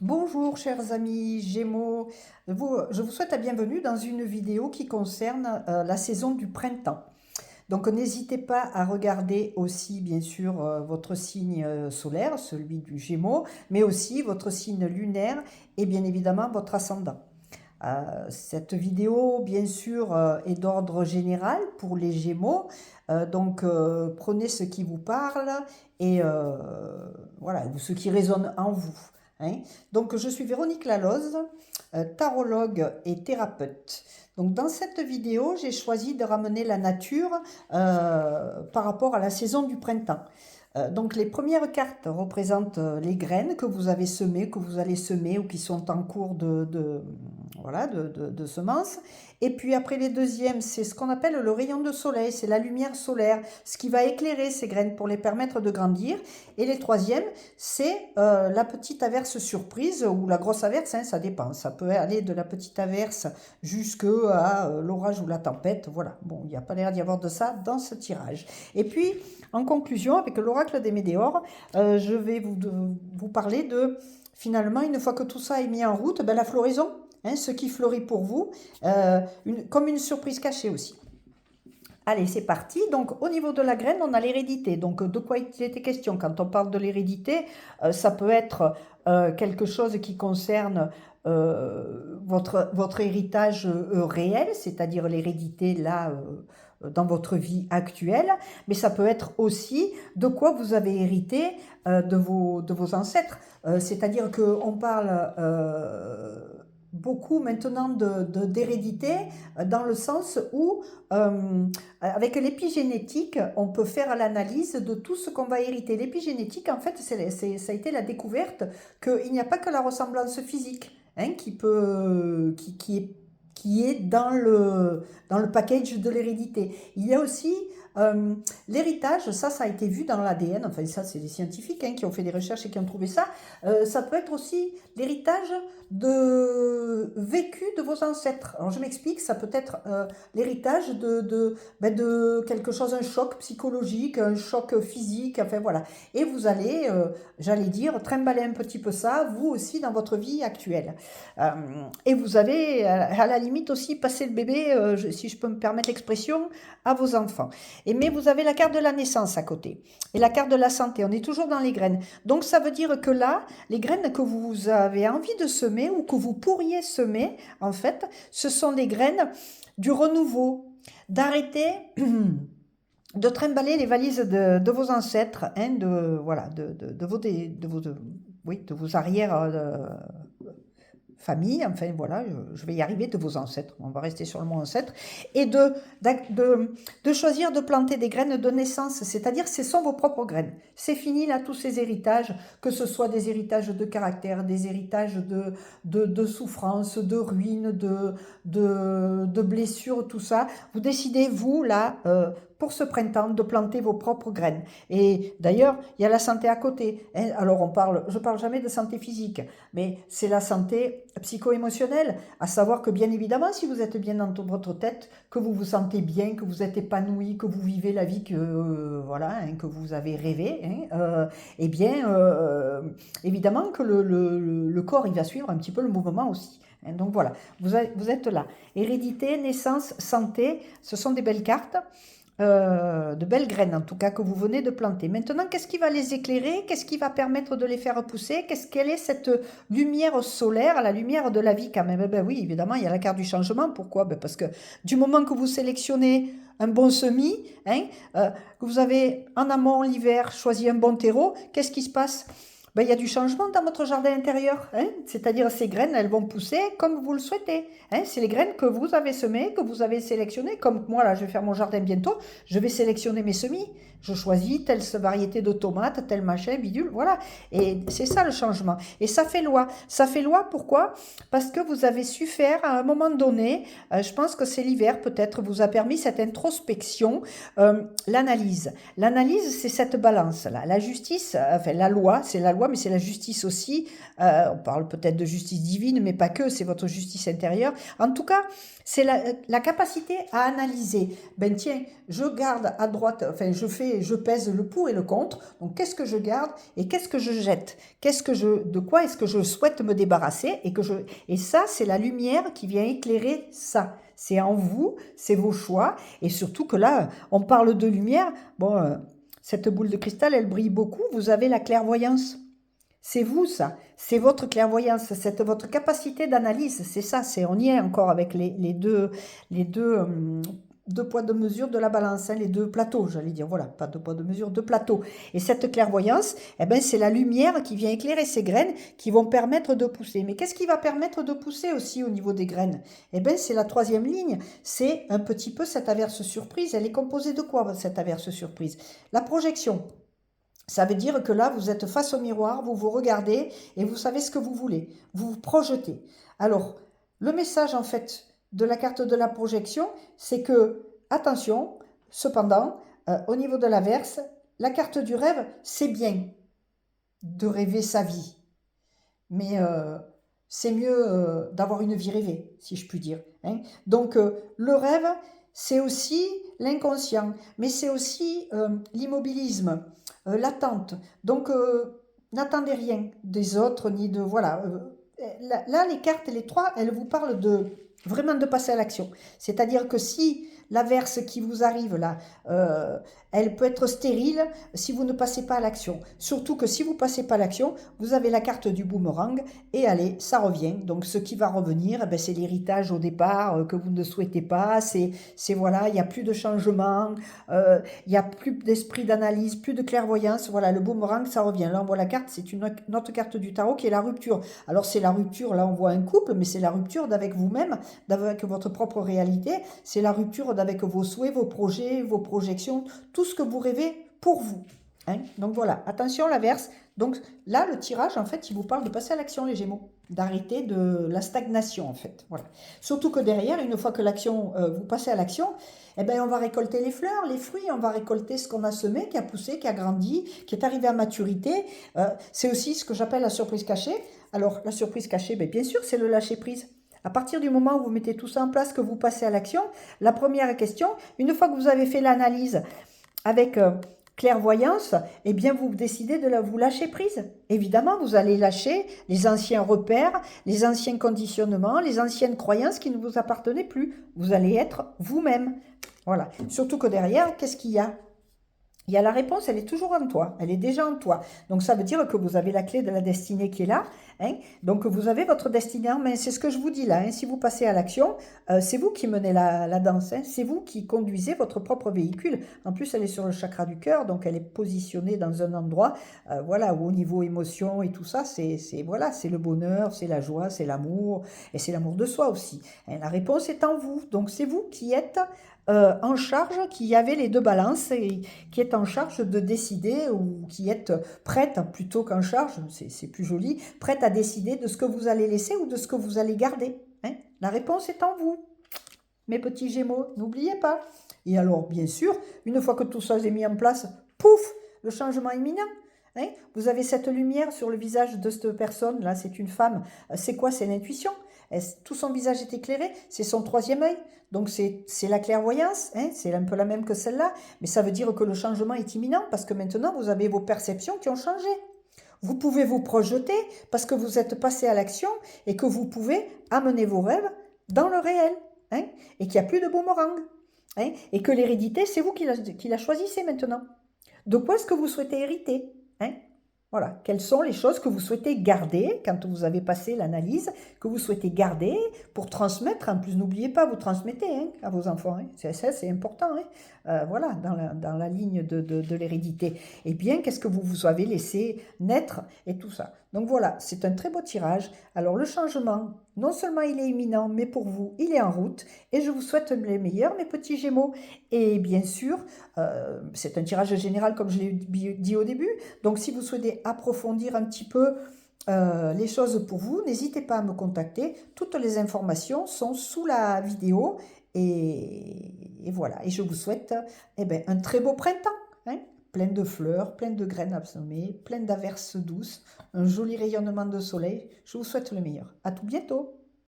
Bonjour chers amis Gémeaux, je vous souhaite la bienvenue dans une vidéo qui concerne la saison du printemps. Donc n'hésitez pas à regarder aussi bien sûr votre signe solaire, celui du Gémeaux, mais aussi votre signe lunaire et bien évidemment votre ascendant. Cette vidéo, bien sûr, est d'ordre général pour les Gémeaux, donc prenez ce qui vous parle et voilà, ce qui résonne en vous. Hein. Donc je suis Véronique Laloze, tarologue et thérapeute. Donc dans cette vidéo, j'ai choisi de ramener la nature par rapport à la saison du printemps. Donc les premières cartes représentent les graines que vous avez semées, que vous allez semer ou qui sont en cours voilà, de semences. Et puis après les deuxièmes, c'est ce qu'on appelle le rayon de soleil, c'est la lumière solaire, ce qui va éclairer ces graines pour les permettre de grandir. Et les troisièmes, c'est la petite averse surprise ou la grosse averse, hein, ça dépend. Ça peut aller de la petite averse jusqu'à l'orage ou la tempête. Voilà, bon, il n'y a pas l'air d'y avoir de ça dans ce tirage. Et puis, en conclusion, avec l'oracle des Météores, je vais vous parler de, finalement, une fois que tout ça est mis en route, ben, la floraison, hein, ce qui fleurit pour vous, comme une surprise cachée aussi. Allez, c'est parti. Donc, au niveau de la graine, on a l'hérédité. Donc, de quoi il était question? Quand on parle de l'hérédité, ça peut être quelque chose qui concerne votre héritage réel, c'est-à-dire l'hérédité là dans votre vie actuelle, mais ça peut être aussi de quoi vous avez hérité de vos ancêtres. C'est-à-dire qu'on parle beaucoup maintenant d'hérédité dans le sens où avec l'épigénétique, on peut faire l'analyse de tout ce qu'on va hériter. L'épigénétique, en fait, ça a été la découverte qu'il n'y a pas que la ressemblance physique hein, qui est dans le package de l'hérédité. Il y a aussi l'héritage, ça a été vu dans l'ADN, enfin ça c'est des scientifiques hein, qui ont fait des recherches et qui ont trouvé ça. Ça peut être aussi l'héritage de vécu de vos ancêtres. Alors je m'explique, ça peut être l'héritage de quelque chose, un choc psychologique, un choc physique, enfin voilà. Et vous allez, j'allais dire, trimballer un petit peu ça, vous aussi, dans votre vie actuelle. Et vous avez, à la limite aussi, passé le bébé, si je peux me permettre l'expression, à vos enfants. Mais vous avez la carte de la naissance à côté et la carte de la santé. On est toujours dans les graines. Donc ça veut dire que là, les graines que vous avez envie de semer ou que vous pourriez semer, en fait, ce sont des graines du renouveau, d'arrêter de trimballer les valises de vos ancêtres, hein, voilà, oui, de vos arrières famille, enfin voilà, je vais y arriver, de vos ancêtres, on va rester sur le mot ancêtre, et de choisir de planter des graines de naissance, c'est-à-dire ce sont vos propres graines. C'est fini là tous ces héritages, que ce soit des héritages de caractère, des héritages de souffrance, de ruines, de blessures, tout ça. Vous décidez, vous, là, pour ce printemps, de planter vos propres graines. Et d'ailleurs, il y a la santé à côté. Hein. Alors, je parle jamais de santé physique, mais c'est la santé psycho-émotionnelle, à savoir que bien évidemment, si vous êtes bien dans votre tête, que vous vous sentez bien, que vous êtes épanoui, que vous vivez la vie que, voilà, hein, que vous avez rêvé, hein, eh bien, évidemment que le corps, il va suivre un petit peu le mouvement aussi. Hein. Donc voilà, vous êtes là. Hérédité, naissance, santé, ce sont des belles cartes. De belles graines en tout cas que vous venez de planter. Maintenant, qu'est-ce qui va les éclairer? Qu'est-ce qui va permettre de les faire pousser? Quelle est cette lumière solaire, la lumière de la vie quand même? Eh ben oui, évidemment, il y a la carte du changement. Pourquoi? Ben parce que du moment que vous sélectionnez un bon semis, hein, que vous avez en amont l'hiver choisi un bon terreau, qu'est-ce qui se passe? Ben, il y a du changement dans votre jardin intérieur, hein, c'est-à-dire ces graines, elles vont pousser comme vous le souhaitez. Hein, c'est les graines que vous avez semées, que vous avez sélectionnées. Comme moi, là, je vais faire mon jardin bientôt, je vais sélectionner mes semis. Je choisis telle variété de tomates, tel machin, bidule, voilà. Et c'est ça le changement. Et ça fait loi. Ça fait loi, pourquoi? Parce que vous avez su faire à un moment donné, je pense que c'est l'hiver peut-être, vous a permis cette introspection, l'analyse. L'analyse, c'est cette balance-là. La justice, enfin la loi, c'est la loi, mais c'est la justice aussi. On parle peut-être de justice divine, mais pas que, c'est votre justice intérieure. En tout cas, c'est la capacité à analyser. Ben tiens, je garde à droite, enfin je fais je pèse le pour et le contre. Donc, qu'est-ce que je garde et qu'est-ce que je jette? De quoi est-ce que je souhaite me débarrasser? Et ça, c'est la lumière qui vient éclairer ça. C'est en vous, c'est vos choix. Et surtout que là, on parle de lumière. Bon, cette boule de cristal, elle brille beaucoup. Vous avez la clairvoyance. C'est vous, ça. C'est votre clairvoyance, c'est votre capacité d'analyse. C'est ça, on y est encore avec deux poids, deux mesures de la balance, hein, les deux plateaux, j'allais dire. Voilà, pas deux poids, deux mesures, deux plateaux. Et cette clairvoyance, eh ben, c'est la lumière qui vient éclairer ces graines qui vont permettre de pousser. Mais qu'est-ce qui va permettre de pousser aussi au niveau des graines? Eh bien, c'est la troisième ligne. C'est un petit peu cette averse surprise. Elle est composée de quoi, cette averse surprise? La projection. Ça veut dire que là, vous êtes face au miroir, vous vous regardez et vous savez ce que vous voulez. Vous vous projetez. Alors, le message en fait de la carte de la projection, c'est que, attention, cependant, au niveau de l'averse, la carte du rêve, c'est bien de rêver sa vie. Mais c'est mieux d'avoir une vie rêvée, si je puis dire. Hein. Donc, le rêve, c'est aussi l'inconscient, mais c'est aussi l'immobilisme. L'attente. Donc, n'attendez rien des autres, ni de... Voilà. Là, les cartes, les trois, elles vous parlent vraiment de passer à l'action. C'est-à-dire que si l'averse qui vous arrive là, elle peut être stérile si vous ne passez pas à l'action. Surtout que si vous ne passez pas à l'action, vous avez la carte du boomerang et allez, ça revient. Donc ce qui va revenir, eh ben, c'est l'héritage au départ que vous ne souhaitez pas. C'est voilà, il n'y a plus de changement, il n'y a plus d'esprit d'analyse, plus de clairvoyance. Voilà, le boomerang, ça revient. Là, on voit la carte, c'est une autre carte du tarot qui est la rupture. Alors c'est la rupture, là on voit un couple, mais c'est la rupture d'avec vous-même, d'avec votre propre réalité. C'est la rupture d'avec vos souhaits, vos projets, vos projections, tout ce que vous rêvez pour vous. Hein. Donc voilà, attention l'averse. Donc là, le tirage, en fait, il vous parle de passer à l'action, les Gémeaux, d'arrêter de la stagnation, en fait. Voilà. Surtout que derrière, une fois que vous passez à l'action, eh ben, on va récolter les fleurs, les fruits, on va récolter ce qu'on a semé, qui a poussé, qui a grandi, qui est arrivé à maturité. C'est aussi ce que j'appelle la surprise cachée. Alors, la surprise cachée, ben, bien sûr, c'est le lâcher-prise. À partir du moment où vous mettez tout ça en place, que vous passez à l'action, la première question, une fois que vous avez fait l'analyse avec clairvoyance, eh bien vous décidez de vous lâcher prise. Évidemment, vous allez lâcher les anciens repères, les anciens conditionnements, les anciennes croyances qui ne vous appartenaient plus. Vous allez être vous-même. Voilà. Surtout que derrière, qu'est-ce qu'il y a? Il y a la réponse, elle est toujours en toi, elle est déjà en toi. Donc ça veut dire que vous avez la clé de la destinée qui est là. Hein. Donc vous avez votre destinée en main, c'est ce que je vous dis là. Hein. Si vous passez à l'action, c'est vous qui menez la danse, hein. C'est vous qui conduisez votre propre véhicule. En plus, elle est sur le chakra du cœur, donc elle est positionnée dans un endroit, voilà, où au niveau émotion et tout ça, voilà, c'est le bonheur, c'est la joie, c'est l'amour, et c'est l'amour de soi aussi. Hein. La réponse est en vous, donc c'est vous qui êtes en charge, qui avez les deux balances et qui est en charge de décider ou qui êtes prête, plutôt qu'en charge, c'est plus joli, prête à décider de ce que vous allez laisser ou de ce que vous allez garder. Hein. La réponse est en vous, mes petits Gémeaux, n'oubliez pas. Et alors, bien sûr, une fois que tout ça est mis en place, pouf, le changement imminent. Hein. Vous avez cette lumière sur le visage de cette personne, là c'est une femme, c'est quoi? C'est l'intuition. Tout son visage est éclairé, c'est son troisième œil, donc c'est la clairvoyance, hein, c'est un peu la même que celle-là, mais ça veut dire que le changement est imminent, parce que maintenant vous avez vos perceptions qui ont changé. Vous pouvez vous projeter, parce que vous êtes passé à l'action, et que vous pouvez amener vos rêves dans le réel, hein, et qu'il n'y a plus de boomerang, hein, et que l'hérédité, c'est vous qui la choisissez maintenant. De quoi est-ce que vous souhaitez hériter, hein? Voilà, quelles sont les choses que vous souhaitez garder quand vous avez passé l'analyse, que vous souhaitez garder pour transmettre. En plus, n'oubliez pas, vous transmettez hein, à vos enfants. Hein. C'est important, hein. Voilà, dans la ligne de l'hérédité. Et bien, qu'est-ce que vous avez laissé naître et tout ça. Donc voilà, c'est un très beau tirage. Alors le changement, non seulement il est imminent, mais pour vous, il est en route. Et je vous souhaite les meilleurs, mes petits Gémeaux. Et bien sûr, c'est un tirage général, comme je l'ai dit au début. Donc si vous souhaitez approfondir un petit peu les choses pour vous, n'hésitez pas à me contacter. Toutes les informations sont sous la vidéo. Et voilà. Et je vous souhaite un très beau printemps. Hein, plein de fleurs, plein de graines à semer, plein d'averses douces, un joli rayonnement de soleil. Je vous souhaite le meilleur. À tout bientôt.